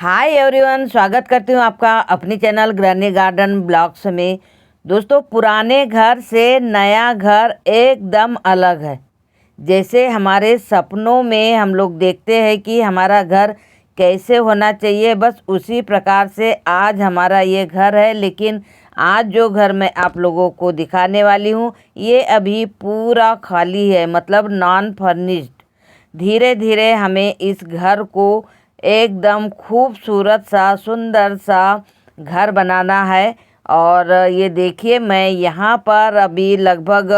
Hi everyone, स्वागत करती हूँ आपका अपनी चैनल ग्रैनी गार्डन ब्लॉग्स में। दोस्तों, पुराने घर से नया घर एकदम अलग है। जैसे हमारे सपनों में हम लोग देखते हैं कि हमारा घर कैसे होना चाहिए, बस उसी प्रकार से आज हमारा ये घर है। लेकिन आज जो घर मैं आप लोगों को दिखाने वाली हूँ, ये अभी पूरा खाली है, मतलब नॉन फर्निश्ड। धीरे धीरे हमें इस घर को एकदम खूबसूरत सा, सुंदर सा घर बनाना है। और ये देखिए, मैं यहाँ पर अभी लगभग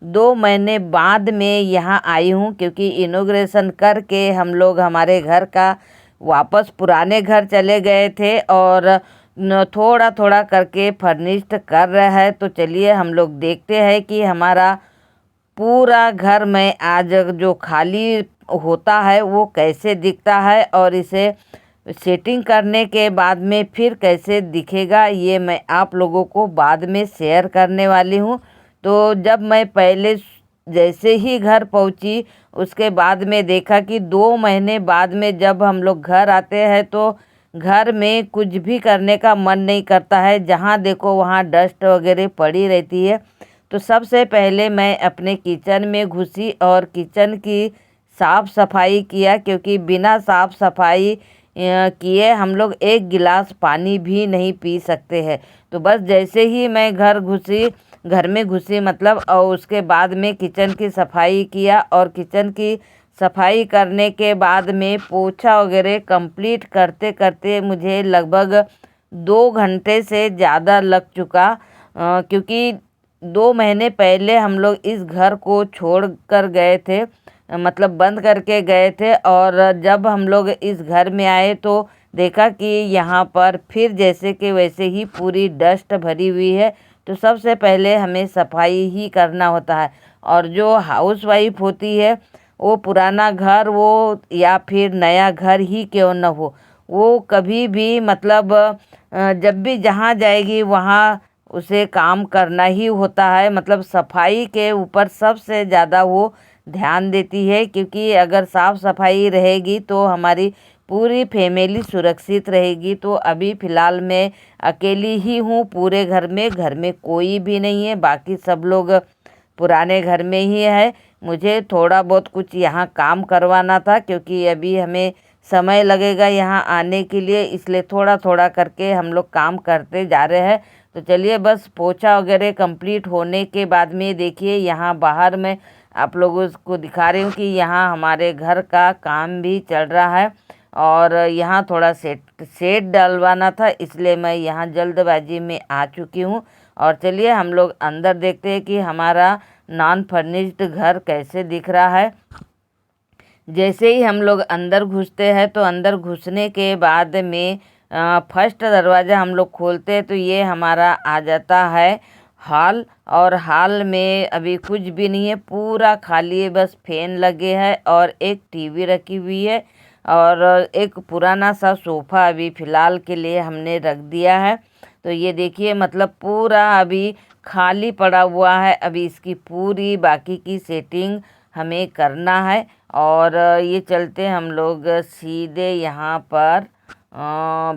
2 महीने बाद में यहाँ आई हूँ, क्योंकि इनॉग्रेशन करके हम लोग हमारे घर का वापस पुराने घर चले गए थे और थोड़ा थोड़ा करके फर्निश्ड कर रहे हैं। तो चलिए हम लोग देखते हैं कि हमारा पूरा घर में आज जो खाली होता है वो कैसे दिखता है, और इसे सेटिंग करने के बाद में फिर कैसे दिखेगा, ये मैं आप लोगों को बाद में शेयर करने वाली हूँ। तो जब मैं पहले जैसे ही घर पहुँची, उसके बाद में देखा कि 2 महीने बाद में जब हम लोग घर आते हैं तो घर में कुछ भी करने का मन नहीं करता है। जहाँ देखो वहाँ डस्ट वगैरह पड़ी रहती है। तो सबसे पहले मैं अपने किचन में घुसी और किचन की साफ़ सफाई किया, क्योंकि बिना साफ़ सफाई किए हम लोग एक गिलास पानी भी नहीं पी सकते हैं। तो बस जैसे ही मैं घर में घुसी मतलब, और उसके बाद में किचन की सफाई किया, और किचन की सफाई करने के बाद में पोछा वगैरह कंप्लीट करते करते मुझे लगभग 2 घंटे से ज़्यादा लग चुका। क्योंकि 2 महीने पहले हम लोग इस घर को छोड़ कर गए थे, मतलब बंद करके गए थे। और जब हम लोग इस घर में आए तो देखा कि यहाँ पर फिर जैसे कि वैसे ही पूरी डस्ट भरी हुई है। तो सबसे पहले हमें सफाई ही करना होता है। और जो हाउस वाइफ होती है, वो पुराना घर वो या फिर नया घर ही क्यों न हो, वो कभी भी मतलब जब भी जहाँ जाएगी वहाँ उसे काम करना ही होता है। मतलब सफाई के ऊपर सबसे ज़्यादा वो ध्यान देती है, क्योंकि अगर साफ़ सफाई रहेगी तो हमारी पूरी फैमिली सुरक्षित रहेगी। तो अभी फ़िलहाल मैं अकेली ही हूँ पूरे घर में कोई भी नहीं है, बाकी सब लोग पुराने घर में ही है। मुझे थोड़ा बहुत कुछ यहाँ काम करवाना था, क्योंकि अभी हमें समय लगेगा यहाँ आने के लिए, इसलिए थोड़ा थोड़ा करके हम लोग काम करते जा रहे हैं। तो चलिए, बस पोछा वगैरह कंप्लीट होने के बाद में देखिए यहाँ बाहर में आप लोगों को दिखा रही हूँ कि यहाँ हमारे घर का काम भी चल रहा है। और यहाँ थोड़ा सेट डलवाना था, इसलिए मैं यहाँ जल्दबाजी में आ चुकी हूँ। और चलिए हम लोग अंदर देखते हैं कि हमारा नॉन फर्निश्ड घर कैसे दिख रहा है। जैसे ही हम लोग अंदर घुसते हैं तो अंदर घुसने के बाद में फर्स्ट दरवाज़ा हम लोग खोलते हैं तो ये हमारा आ जाता है हॉल। और हॉल में अभी कुछ भी नहीं है, पूरा खाली है, बस फैन लगे हैं और एक टीवी रखी हुई है। और एक पुराना सा सोफ़ा अभी फ़िलहाल के लिए हमने रख दिया है। तो ये देखिए, मतलब पूरा अभी खाली पड़ा हुआ है। अभी इसकी पूरी बाकी की सेटिंग हमें करना है। और ये चलते हम लोग सीधे यहाँ पर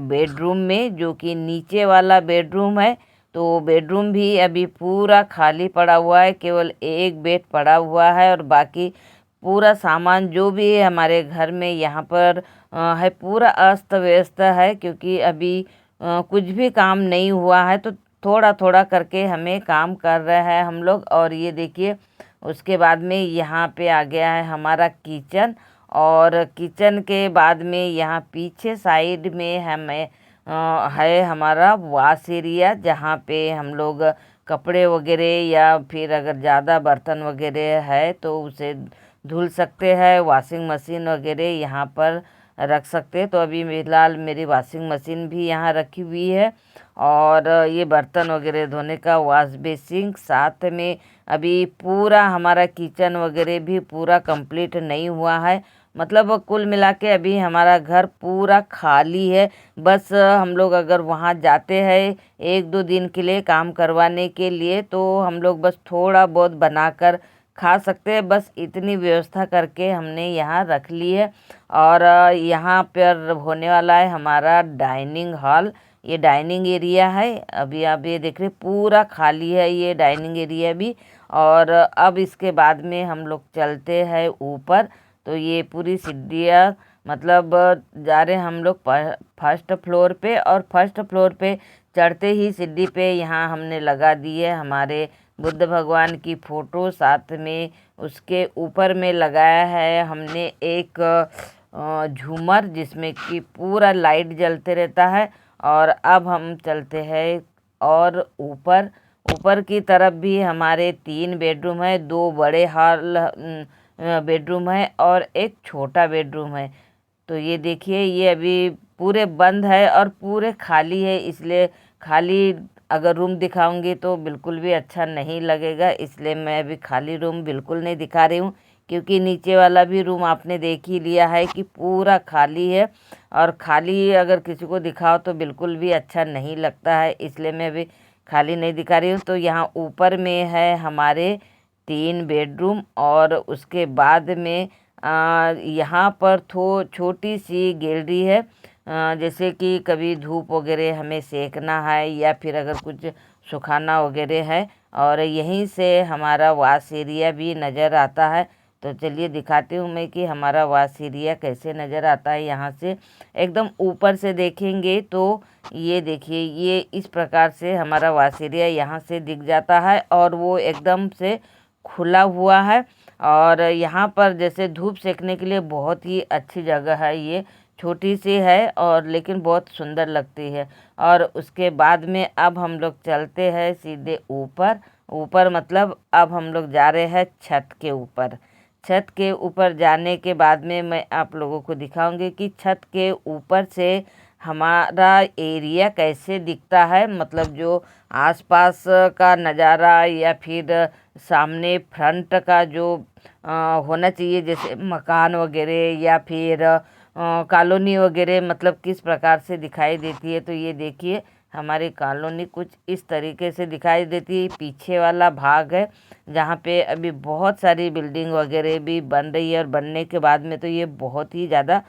बेडरूम में, जो कि नीचे वाला बेडरूम है। तो बेडरूम भी अभी पूरा खाली पड़ा हुआ है, केवल एक बेड पड़ा हुआ है। और बाकी पूरा सामान जो भी है हमारे घर में यहाँ पर है, पूरा अस्त व्यस्त है, क्योंकि अभी कुछ भी काम नहीं हुआ है। तो थोड़ा थोड़ा करके हमें काम कर रहे हैं हम लोग। और ये देखिए, उसके बाद में यहाँ पे आ गया है हमारा किचन। और किचन के बाद में यहाँ पीछे साइड में हमें है हमारा वॉश एरिया, जहाँ पे हम लोग कपड़े वगैरह या फिर अगर ज़्यादा बर्तन वगैरह है तो उसे धुल सकते हैं। वॉशिंग मशीन वगैरह यहाँ पर रख सकते हैं। तो अभी फ़िलहाल मेरी वॉशिंग मशीन भी यहाँ रखी हुई है। और ये बर्तन वगैरह धोने का वॉश बेसिन साथ में। अभी पूरा हमारा किचन वगैरह भी पूरा कंप्लीट नहीं हुआ है। मतलब कुल मिला के अभी हमारा घर पूरा खाली है। बस हम लोग अगर वहाँ जाते हैं 1-2 दिन के लिए काम करवाने के लिए, तो हम लोग बस थोड़ा बहुत बनाकर खा सकते हैं। बस इतनी व्यवस्था करके हमने यहाँ रख ली है। और यहाँ पर होने वाला है हमारा डाइनिंग हॉल। ये डाइनिंग एरिया है। अभी आप ये देख रहे पूरा खाली है ये डाइनिंग एरिया भी। और अब इसके बाद में हम लोग चलते हैं ऊपर। तो ये पूरी सीढ़ियाँ मतलब जा रहे हम लोग फर्स्ट फ्लोर पे। और फर्स्ट फ्लोर पे चढ़ते ही सीढ़ी पे यहाँ हमने लगा दी है हमारे बुद्ध भगवान की फ़ोटो। साथ में उसके ऊपर में लगाया है हमने एक झूमर जिसमें कि पूरा लाइट जलते रहता है। और अब हम चलते हैं और ऊपर ऊपर की तरफ भी हमारे 3 बेडरूम है। 2 बड़े हॉल बेडरूम है और एक छोटा बेडरूम है। तो ये देखिए ये अभी पूरे बंद है और पूरे खाली है। इसलिए खाली अगर रूम दिखाऊंगी तो बिल्कुल भी अच्छा नहीं लगेगा, इसलिए मैं अभी खाली रूम बिल्कुल नहीं दिखा रही हूँ। क्योंकि नीचे वाला भी रूम आपने देख ही लिया है कि पूरा खाली है। और खाली अगर किसी को दिखाओ तो बिल्कुल भी अच्छा नहीं लगता है, इसलिए मैं अभी खाली नहीं दिखा रही हूँ। तो यहाँ ऊपर में है हमारे 3 बेडरूम। और उसके बाद में यहाँ पर छोटी सी गैलरी है। जैसे कि कभी धूप वगैरह हमें सेकना है या फिर अगर कुछ सुखाना वगैरह है। और यहीं से हमारा वॉश एरिया भी नज़र आता है। तो चलिए दिखाती हूँ मैं कि हमारा वॉश एरिया कैसे नज़र आता है। यहाँ से एकदम ऊपर से देखेंगे तो ये देखिए ये इस प्रकार से हमारा वॉश एरिया यहाँ से दिख जाता है। और वो एकदम से खुला हुआ है। और यहाँ पर जैसे धूप सेकने के लिए बहुत ही अच्छी जगह है। ये छोटी सी है और लेकिन बहुत सुंदर लगती है। और उसके बाद में अब हम लोग चलते हैं सीधे ऊपर। ऊपर मतलब अब हम लोग जा रहे हैं छत के ऊपर। छत के ऊपर जाने के बाद में मैं आप लोगों को दिखाऊंगी कि छत के ऊपर से हमारा एरिया कैसे दिखता है। मतलब जो आसपास का नज़ारा या फिर सामने फ्रंट का जो होना चाहिए जैसे मकान वगैरह या फिर कॉलोनी वगैरह मतलब किस प्रकार से दिखाई देती है। तो ये देखिए हमारी कॉलोनी कुछ इस तरीके से दिखाई देती है। पीछे वाला भाग है जहाँ पे अभी बहुत सारी बिल्डिंग वगैरह भी बन रही है। और बनने के बाद में तो ये बहुत ही ज़्यादा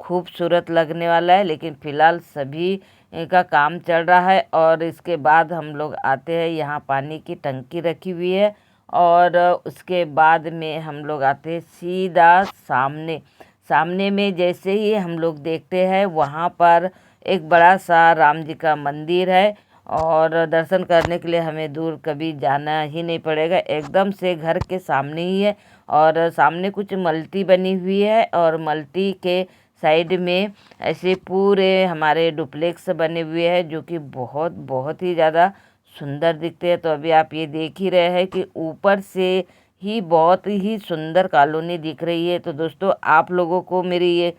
खूबसूरत लगने वाला है। लेकिन फ़िलहाल सभी का काम चल रहा है। और इसके बाद हम लोग आते हैं, यहाँ पानी की टंकी रखी हुई है। और उसके बाद में हम लोग आते हैं सीधा सामने। सामने में जैसे ही हम लोग देखते हैं वहाँ पर एक बड़ा सा राम जी का मंदिर है। और दर्शन करने के लिए हमें दूर कभी जाना ही नहीं पड़ेगा, एकदम से घर के सामने ही है। और सामने कुछ मल्टी बनी हुई है और मल्टी के साइड में ऐसे पूरे हमारे डुप्लेक्स बने हुए हैं जो कि बहुत बहुत ही ज़्यादा सुंदर दिखते हैं। तो अभी आप ये देख ही रहे हैं कि ऊपर से ही बहुत ही सुंदर कॉलोनी दिख रही है। तो दोस्तों आप लोगों को मेरी ये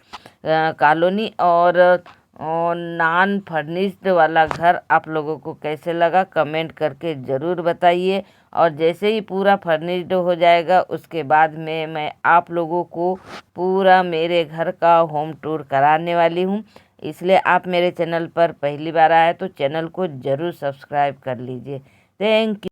कॉलोनी और नॉन फर्निश्ड वाला घर आप लोगों को कैसे लगा कमेंट करके ज़रूर बताइए। और जैसे ही पूरा फर्निश्ड हो जाएगा उसके बाद में मैं आप लोगों को पूरा मेरे घर का होम टूर कराने वाली हूँ। इसलिए आप मेरे चैनल पर पहली बार आए तो चैनल को ज़रूर सब्सक्राइब कर लीजिए। Thank you.